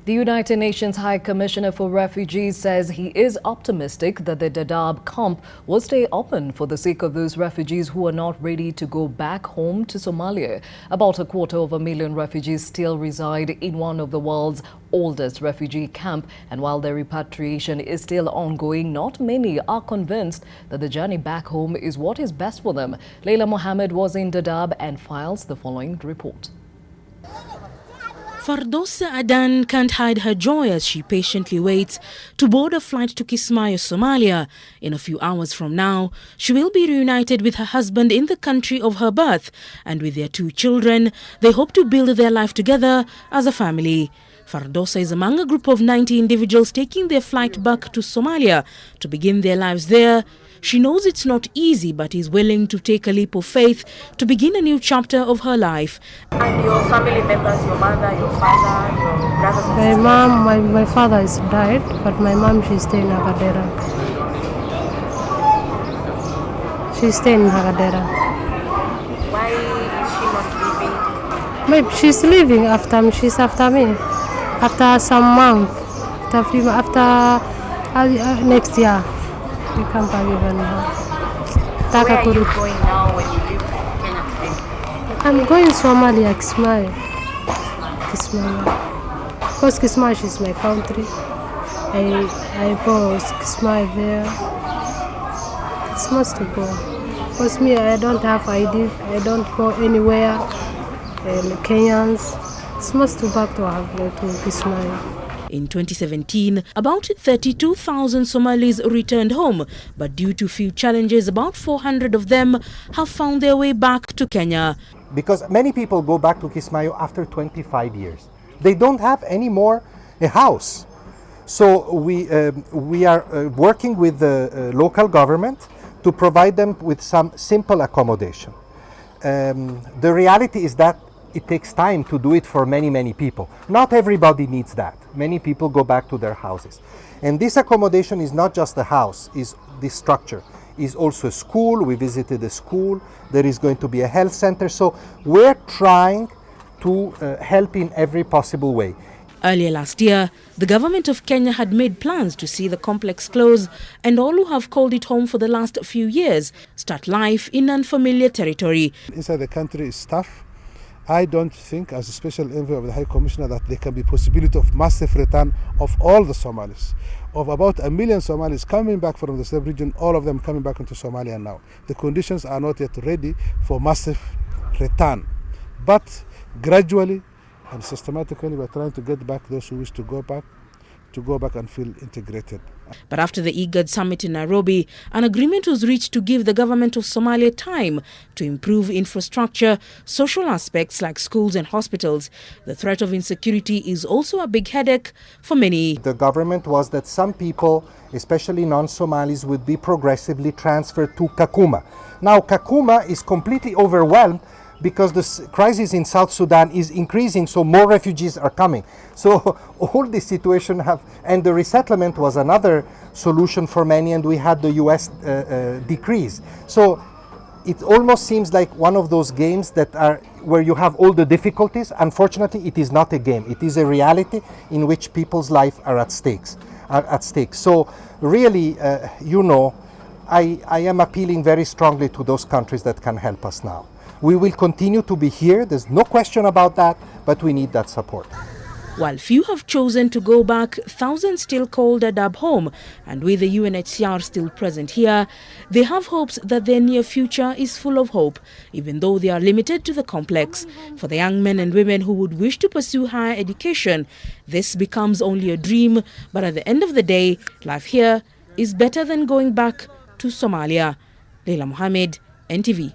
The United Nations High Commissioner for Refugees says he is optimistic that the Dadaab Camp will stay open for the sake of those refugees who are not ready to go back home to Somalia. About 250,000 refugees still reside in one of the world's oldest refugee camp, and while their repatriation is still ongoing, not many are convinced that the journey back home is what is best for them. Leila Mohammed was in Dadaab and files the following report. Fardosa Adan can't hide her joy as she patiently waits to board a flight to Kismayo, Somalia. In a few hours from now, she will be reunited with her husband in the country of her birth, and with their 2 children, they hope to build their life together as a family. Fardosa is among a group of 90 individuals taking their flight back to Somalia to begin their lives there. She knows it's not easy, but is willing to take a leap of faith to begin a new chapter of her life. And your family members, your mother, your father, your brothers and sisters? My mom, my father is died, but my mom, she's staying in Hagadera. She's staying in Hagadera. Why is she not leaving? Maybe she's leaving after me. She's after me. After some month, after next year. You can't believe it now. Where are you going now when you leave Kenya? I'm going to Somalia, Kismayo. Because Kismayo is my country. I go to Kismayo there. It's must to go. Because me, I don't have ID. I don't go anywhere. Kenyans. It's must to back to Kismayo. In 2017, about 32,000 Somalis returned home, but due to few challenges, about 400 of them have found their way back to Kenya. Because many people go back to Kismayo after 25 years. They don't have any more a house. So we are working with the local government to provide them with some simple accommodation. The reality is that it takes time to do it for many people. Not everybody needs that. Many people go back to their houses. And this accommodation is not just a house, is this structure. Is also a school. We visited a school. There is going to be a health center. So we're trying to help in every possible way. Earlier last year, the government of Kenya had made plans to see the complex close, and all who have called it home for the last few years start life in unfamiliar territory. Inside the country is tough. I don't think, as a special envoy of the High Commissioner, that there can be possibility of massive return of all the Somalis. Of about 1 million Somalis coming back from the sub-region, all of them coming back into Somalia now. The conditions are not yet ready for massive return. But gradually and systematically, we're trying to get back those who wish to go back and feel integrated. But after the IGAD summit in Nairobi, an agreement was reached to give the government of Somalia time to improve infrastructure, social aspects like schools and hospitals. The threat of insecurity is also a big headache for many. The government was that some people, especially non-Somalis, would be progressively transferred to Kakuma. Now Kakuma is completely overwhelmed because the crisis in South Sudan is increasing, so more refugees are coming. So all this situation and the resettlement was another solution for many, and we had the US decrease. So it almost seems like one of those games that are where you have all the difficulties. Unfortunately, it is not a game. It is a reality in which people's lives are at stake. So really, I am appealing very strongly to those countries that can help us now. We will continue to be here, there's no question about that, but we need that support. While few have chosen to go back, thousands still call Daadab home, and with the UNHCR still present here, they have hopes that their near future is full of hope, even though they are limited to the complex. For the young men and women who would wish to pursue higher education, this becomes only a dream, but at the end of the day, life here is better than going back to Somalia. Leila Mohammed, NTV.